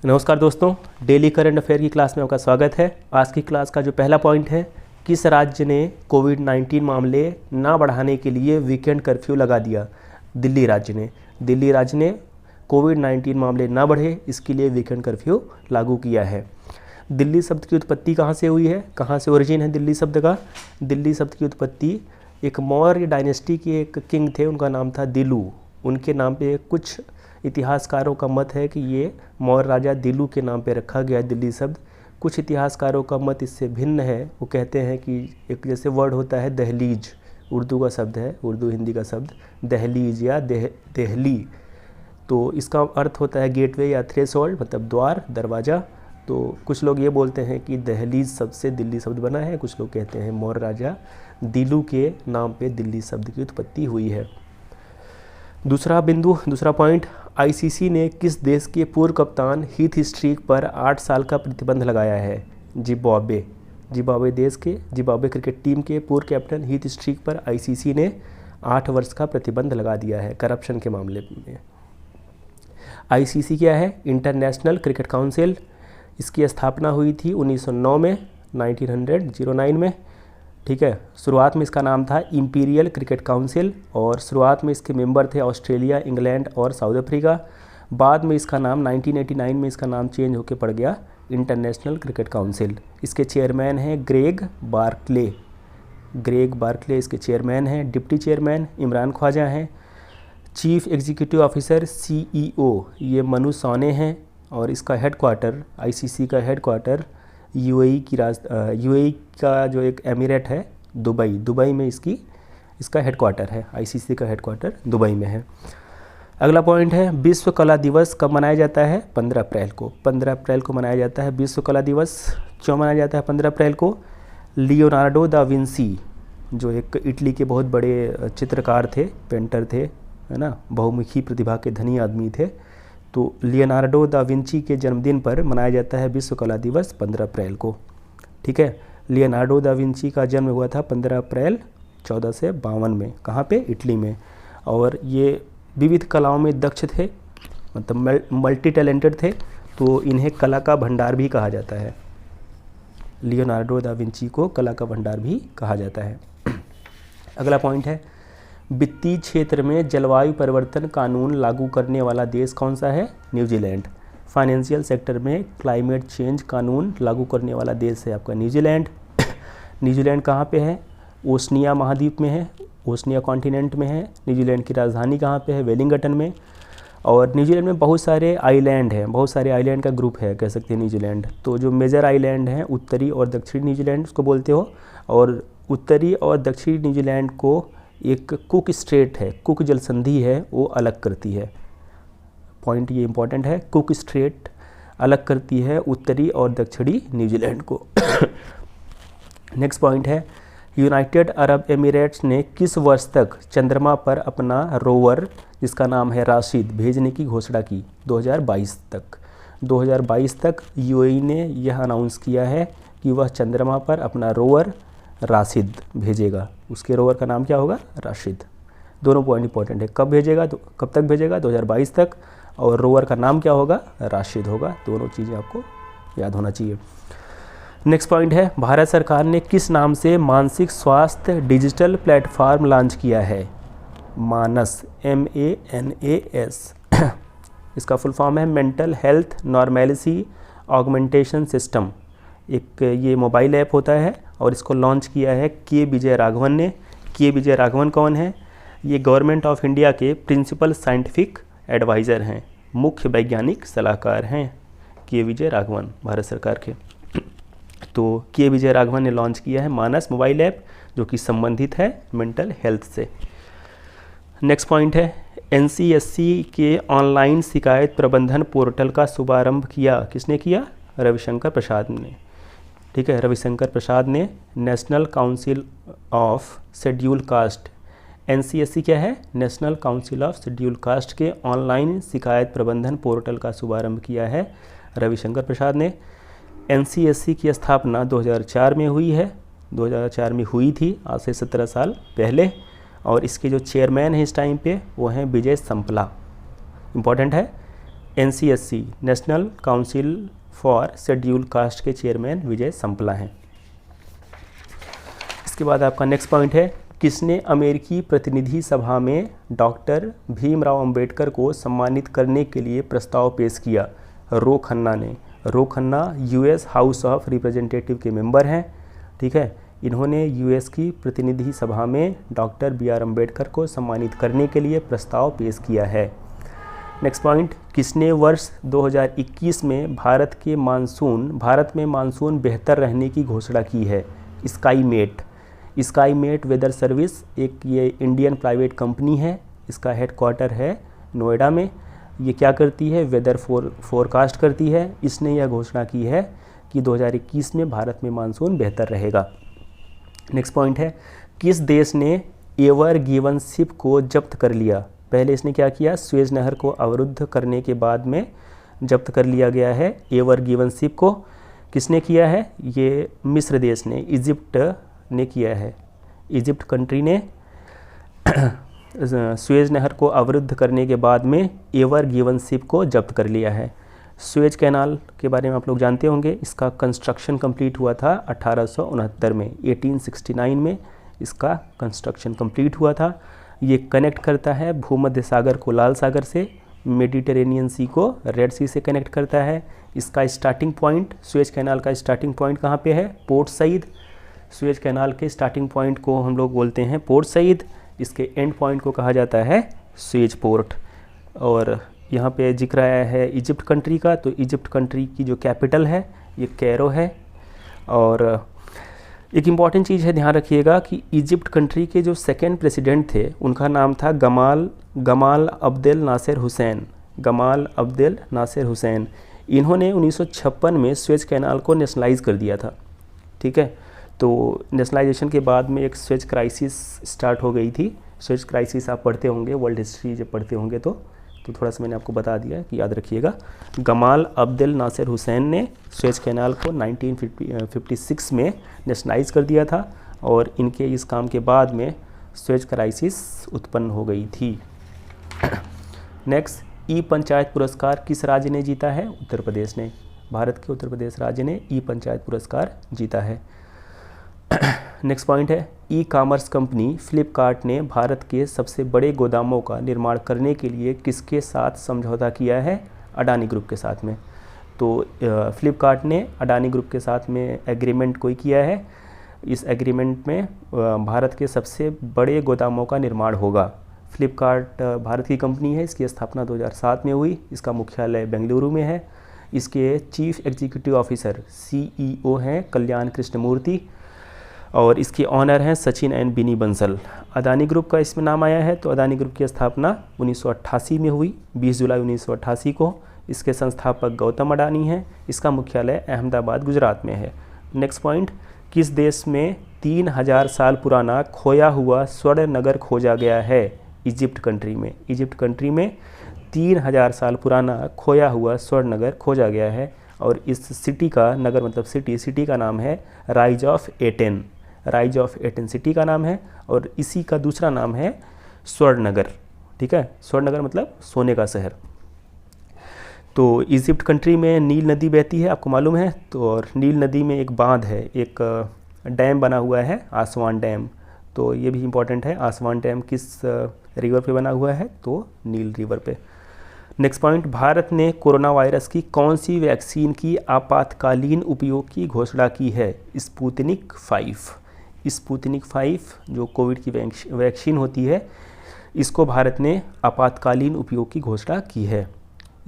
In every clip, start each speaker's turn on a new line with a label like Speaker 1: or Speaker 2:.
Speaker 1: नमस्कार दोस्तों, daily current affair की क्लास में आपका स्वागत है। आज की क्लास का जो पहला पॉइंट है, किस राज्य ने कोविड-19 मामले ना बढ़ाने के लिए वीकेंड कर्फ्यू लगा दिया? दिल्ली राज्य ने कोविड-19 मामले ना बढ़े इसके लिए वीकेंड कर्फ्यू लागू किया है। दिल्ली शब्द की उत्पत्ति कहाँ से हुई है, कहाँ से ओरिजिन है दिल्ली शब्द का? दिल्ली शब्द की उत्पत्ति एक मौर्य डायनेस्टी के एक किंग थे, उनका नाम था दिलू। उनके नाम पे कुछ इतिहासकारों का मत है कि ये मौर्य राजा दिलू के नाम पे रखा गया दिल्ली शब्द। कुछ इतिहासकारों का मत इससे भिन्न है। वो कहते हैं कि एक जैसे वर्ड होता है दहलीज, उर्दू का शब्द है, उर्दू हिंदी का शब्द दहलीज या दहली, तो इसका अर्थ होता है गेटवे या थ्रेशोल्ड, मतलब द्वार, दरवाज़ा। तो कुछ लोग ये बोलते हैं कि दहलीज शब्द से दिल्ली शब्द बना है, कुछ लोग कहते हैं मौर्य राजा दिलू के नाम पे दिल्ली शब्द की उत्पत्ति हुई है। दूसरा पॉइंट, आईसीसी ने किस देश के पूर्व कप्तान हीथ स्ट्रीक पर 8 साल का प्रतिबंध लगाया है? जिम्बाब्वे देश के जिम्बाब्वे क्रिकेट टीम के पूर्व कैप्टन हीथ स्ट्रीक पर आईसीसी ने 8 वर्ष का प्रतिबंध लगा दिया है करप्शन के मामले में। आईसीसी क्या है? International cricket council. इसकी स्थापना हुई थी 1909 में, 1909 में, ठीक है। शुरुआत में इसका नाम था इंपीरियल क्रिकेट काउंसिल और शुरुआत में इसके मेंबर थे ऑस्ट्रेलिया, इंग्लैंड और साउथ अफ्रीका। बाद में इसका नाम 1989 में इसका नाम चेंज होकर पड़ गया इंटरनेशनल क्रिकेट काउंसिल। इसके चेयरमैन हैं ग्रेग बार्कले इसके चेयरमैन हैं। डिप्टी चेयरमैन इमरान ख्वाजा हैं। चीफ एग्जीक्यूटिव ऑफिसर CEO ये मनु सोने हैं और इसका हेडक्वार्टर, आईसीसी का हेडक्वार्टर यूएई का जो एक एमिरेट है दुबई में इसका हेडक्वार्टर है। आईसीसी का हेडक्वार्टर दुबई में है। अगला पॉइंट है, विश्व कला दिवस कब मनाया जाता है? 15 अप्रैल को। 15 अप्रैल को मनाया जाता है विश्व कला दिवस। क्यों मनाया जाता है 15 अप्रैल को? लियोनार्डो दा विंसी जो एक इटली के बहुत बड़े चित्रकार थे, पेंटर थे, है ना, बहुमुखी प्रतिभा के धनी आदमी थे। तो लियोनार्डो दा विंची के जन्मदिन पर मनाया जाता है विश्व कला दिवस 15 अप्रैल को, ठीक है। लियोनार्डो दा विंची का जन्म हुआ था 15 अप्रैल 1452 में। कहाँ पे? इटली में। और ये विविध कलाओं में दक्ष थे, मतलब मल्टी टैलेंटेड थे, तो इन्हें कला का भंडार भी कहा जाता है। लियोनार्डो दा विंची को कला का भंडार भी कहा जाता है। अगला पॉइंट है, वित्तीय क्षेत्र में जलवायु परिवर्तन कानून लागू करने वाला देश कौन सा है? न्यूजीलैंड। फाइनेंशियल सेक्टर में क्लाइमेट चेंज कानून लागू करने वाला देश है आपका न्यूजीलैंड। न्यूजीलैंड कहाँ पे है? ओशनिया महाद्वीप में है, ओशनिया कॉन्टिनेंट में है। न्यूजीलैंड की राजधानी कहाँ पे है? वेलिंगटन में। और न्यूजीलैंड में बहुत सारे आइलैंड हैं, बहुत सारे आइलैंड का ग्रुप है, कह सकते हैं न्यूजीलैंड। तो जो मेजर आइलैंड हैं, उत्तरी और दक्षिणी न्यूजीलैंड उसको बोलते हो, और उत्तरी और दक्षिणी न्यूजीलैंड को एक कुक स्ट्रेट है, कुक जल संधि है, वो अलग करती है। पॉइंट ये इंपॉर्टेंट है, कुक स्ट्रेट अलग करती है उत्तरी और दक्षिणी न्यूजीलैंड को। नेक्स्ट पॉइंट है, यूनाइटेड अरब एमिरेट्स ने किस वर्ष तक चंद्रमा पर अपना रोवर जिसका नाम है राशिद भेजने की घोषणा की? 2022 तक। 2022 तक यूएई ने यह अनाउंस किया है कि वह चंद्रमा पर अपना रोवर राशिद भेजेगा। उसके रोवर का नाम क्या होगा? राशिद। दोनों पॉइंट इंपॉर्टेंट है, कब भेजेगा, तो कब तक भेजेगा? 2022 तक। और रोवर का नाम क्या होगा? राशिद होगा। दोनों चीज़ें आपको याद होना चाहिए। नेक्स्ट पॉइंट है, भारत सरकार ने किस नाम से मानसिक स्वास्थ्य डिजिटल प्लेटफॉर्म लॉन्च किया है? मानस, MANAS। इसका फुल फॉर्म है mental health normality augmentation system. एक ये मोबाइल ऐप होता है और इसको लॉन्च किया है के विजय राघवन ने। के विजय राघवन कौन है? ये गवर्नमेंट ऑफ इंडिया के प्रिंसिपल साइंटिफिक एडवाइज़र हैं, मुख्य वैज्ञानिक सलाहकार हैं के विजय राघवन, भारत सरकार के। तो के विजय राघवन ने लॉन्च किया है मानस मोबाइल ऐप, जो कि संबंधित है मेंटल हेल्थ से। नेक्स्ट पॉइंट है, NCSC के ऑनलाइन शिकायत प्रबंधन पोर्टल का शुभारंभ किया, किसने किया? रविशंकर प्रसाद ने, ठीक है। रविशंकर प्रसाद ने national council of schedule caste, NCSC क्या है? National council of schedule caste के ऑनलाइन शिकायत प्रबंधन पोर्टल का शुभारंभ किया है रविशंकर प्रसाद ने। NCSC की स्थापना 2004 में हुई है, 2004 में हुई थी, आज से 17 साल पहले। और इसके जो चेयरमैन हैं इस टाइम पे वो हैं विजय संपला। इम्पॉर्टेंट है, NCSC national council for schedule caste के चेयरमैन विजय संपला हैं। इसके बाद आपका नेक्स्ट पॉइंट है, किसने अमेरिकी प्रतिनिधि सभा में डॉक्टर भीमराव अंबेडकर को सम्मानित करने के लिए प्रस्ताव पेश किया? रो खन्ना ने। Ro Khanna US house of representative के मेंबर हैं, ठीक है। इन्होंने US की प्रतिनिधि सभा में डॉक्टर BR अम्बेडकर को सम्मानित करने के लिए प्रस्ताव पेश किया है। नेक्स्ट पॉइंट, किसने वर्ष 2021 में भारत में मानसून बेहतर रहने की घोषणा की है? स्काईमेट वेदर सर्विस एक ये इंडियन प्राइवेट कंपनी है, इसका हेडक्वार्टर है नोएडा में। ये क्या करती है? वेदर फोरकास्ट करती है। इसने यह घोषणा की है कि 2021 में भारत में मानसून बेहतर रहेगा। नेक्स्ट पॉइंट है, किस देश ने एवर गिवन शिप को जब्त कर लिया? पहले इसने क्या किया? सुएज नहर को अवरुद्ध करने के बाद में जब्त कर लिया गया है एवर गिवन शिप को। किसने किया है? ये मिस्र देश ने, इजिप्ट ने किया है। इजिप्ट कंट्री ने सुएज नहर को अवरुद्ध करने के बाद में एवर गिवन शिप को जब्त कर लिया है। सुएज कैनाल के बारे में आप लोग जानते होंगे, इसका कंस्ट्रक्शन कंप्लीट हुआ था 1869 में, 1869 में इसका कंस्ट्रक्शन कंप्लीट हुआ था। ये कनेक्ट करता है भूमध्य सागर को लाल सागर से, मेडिटेरेनियन सी को रेड सी से कनेक्ट करता है। इसका स्टार्टिंग पॉइंट, सुएज कैनाल का स्टार्टिंग पॉइंट कहाँ पे है? Port Said. सुएज कैनाल के स्टार्टिंग पॉइंट को हम लोग बोलते हैं पोर्ट सईद, इसके एंड पॉइंट को कहा जाता है सुएज पोर्ट। और यहाँ पे जिक्र आया है इजिप्ट कंट्री का, तो इजिप्ट कंट्री की जो कैपिटल है ये कैरो है। और एक इम्पॉर्टेंट चीज़ है, ध्यान रखिएगा कि इजिप्ट कंट्री के जो सेकेंड प्रेसिडेंट थे उनका नाम था Gamal Abdel Nasser Hussein. Gamal Abdel Nasser Hussein. इन्होंने 1956 में सुएज कैनाल को नेशनलाइज कर दिया था, ठीक है। तो नेशनलाइजेशन के बाद में एक सुएज क्राइसिस स्टार्ट हो गई थी। सुएज क्राइसिस आप पढ़ते होंगे, वर्ल्ड हिस्ट्री जब पढ़ते होंगे तो थोड़ा सा मैंने आपको बता दिया कि याद रखिएगा। गमाल अब्देल नासिर हुसैन ने सुएज कैनाल को 1956 में नेशनलाइज कर दिया था और इनके इस काम के बाद में सुएज क्राइसिस उत्पन्न हो गई थी। नेक्स्ट, ई पंचायत पुरस्कार किस राज्य ने जीता है? उत्तर प्रदेश ने। भारत के उत्तर प्रदेश राज्य ने ई पंचायत पुरस्कार जीता है। नेक्स्ट पॉइंट है, ई कॉमर्स कंपनी फ्लिपकार्ट ने भारत के सबसे बड़े गोदामों का निर्माण करने के लिए किसके साथ समझौता किया है? अडानी ग्रुप के साथ में। तो फ्लिपकार्ट ने अडानी ग्रुप के साथ में एग्रीमेंट कोई किया है। इस एग्रीमेंट में भारत के सबसे बड़े गोदामों का निर्माण होगा। फ्लिपकार्ट भारत की कंपनी है, इसकी स्थापना 2007 में हुई। इसका मुख्यालय बेंगलुरु में है। इसके चीफ एग्जीक्यूटिव ऑफिसर CEO हैं कल्याण कृष्णमूर्ति और इसके ऑनर हैं Sachin and Binny Bansal. Adani group का इसमें नाम आया है, तो अदानी ग्रुप की स्थापना 1988 में हुई, 20 जुलाई 1988 को। इसके संस्थापक गौतम अडानी हैं। इसका मुख्यालय अहमदाबाद गुजरात में है। नेक्स्ट पॉइंट, किस देश में 3000 साल पुराना खोया हुआ स्वर्ण नगर खोजा गया है? इजिप्ट कंट्री में। इजिप्ट कंट्री में 3000 साल पुराना खोया हुआ स्वर्ण नगर खोजा गया है और इस सिटी का, नगर मतलब सिटी का नाम है rise of attain. Rise of attain city का नाम है और इसी का दूसरा नाम है स्वर्ण नगर, ठीक है। स्वर्ण नगर मतलब सोने का शहर। तो इजिप्ट कंट्री में नील नदी बहती है, आपको मालूम है। तो और नील नदी में एक बांध है, एक डैम बना हुआ है, आसवान डैम। तो ये भी इम्पोर्टेंट है, आसवान डैम किस रिवर पे बना हुआ है? तो नील रिवर पे। नेक्स्ट पॉइंट, भारत ने कोरोना वायरस की कौन सी वैक्सीन की आपातकालीन उपयोग की घोषणा की है? स्पुतनिक 5। स्पुतनिक 5 जो कोविड की वैक्सीन होती है, इसको भारत ने आपातकालीन उपयोग की घोषणा की है।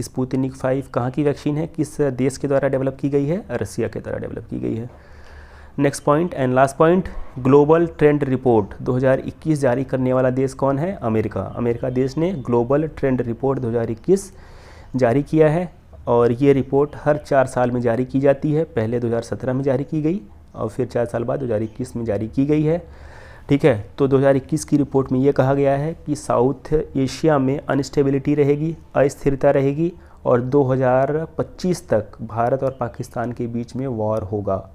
Speaker 1: स्पुतनिक 5 कहाँ की वैक्सीन है? किस देश के द्वारा डेवलप की गई है? रसिया के द्वारा डेवलप की गई है। Next point and last point, global trend report 2021 जारी करने वाला देश कौन है? अमेरिका। अमेरिका देश ने ग्लोबल ट्रेंड रिपोर्ट 2021 जारी किया है और ये रिपोर्ट हर 4 साल में जारी की जाती है। पहले 2017 में जारी की गई और फिर 4 साल बाद 2021 में जारी की गई है, ठीक है। तो 2021 की रिपोर्ट में ये कहा गया है कि साउथ एशिया में अनस्टेबिलिटी रहेगी, अस्थिरता रहेगी और 2025 तक भारत और पाकिस्तान के बीच में वॉर होगा।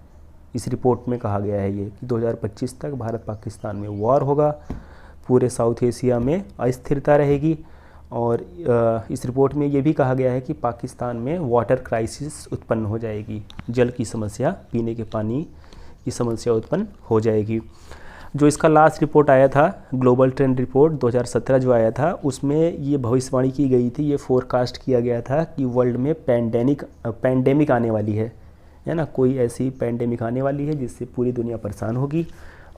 Speaker 1: इस रिपोर्ट में कहा गया है ये कि 2025 तक भारत पाकिस्तान में वॉर होगा, पूरे साउथ एशिया में अस्थिरता रहेगी और इस रिपोर्ट में ये भी कहा गया है कि पाकिस्तान में वाटर क्राइसिस उत्पन्न हो जाएगी, जल की समस्या, पीने के पानी की समस्या उत्पन्न हो जाएगी। जो इसका लास्ट रिपोर्ट आया था, ग्लोबल ट्रेंड रिपोर्ट 2017 जो आया था, उसमें ये भविष्यवाणी की गई थी, ये फोरकास्ट किया गया था कि वर्ल्ड में पैंडेमिक आने वाली है ना, कोई ऐसी पैंडेमिक आने वाली है जिससे पूरी दुनिया परेशान होगी,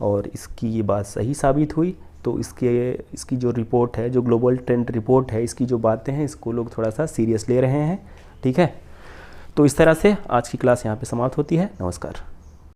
Speaker 1: और इसकी ये बात सही साबित हुई। तो इसकी जो रिपोर्ट है, जो ग्लोबल ट्रेंड रिपोर्ट है, इसकी जो बातें हैं, इसको लोग थोड़ा सा सीरियस ले रहे हैं। ठीक है, तो इस तरह से आज की क्लास यहाँ पे समाप्त होती है। नमस्कार।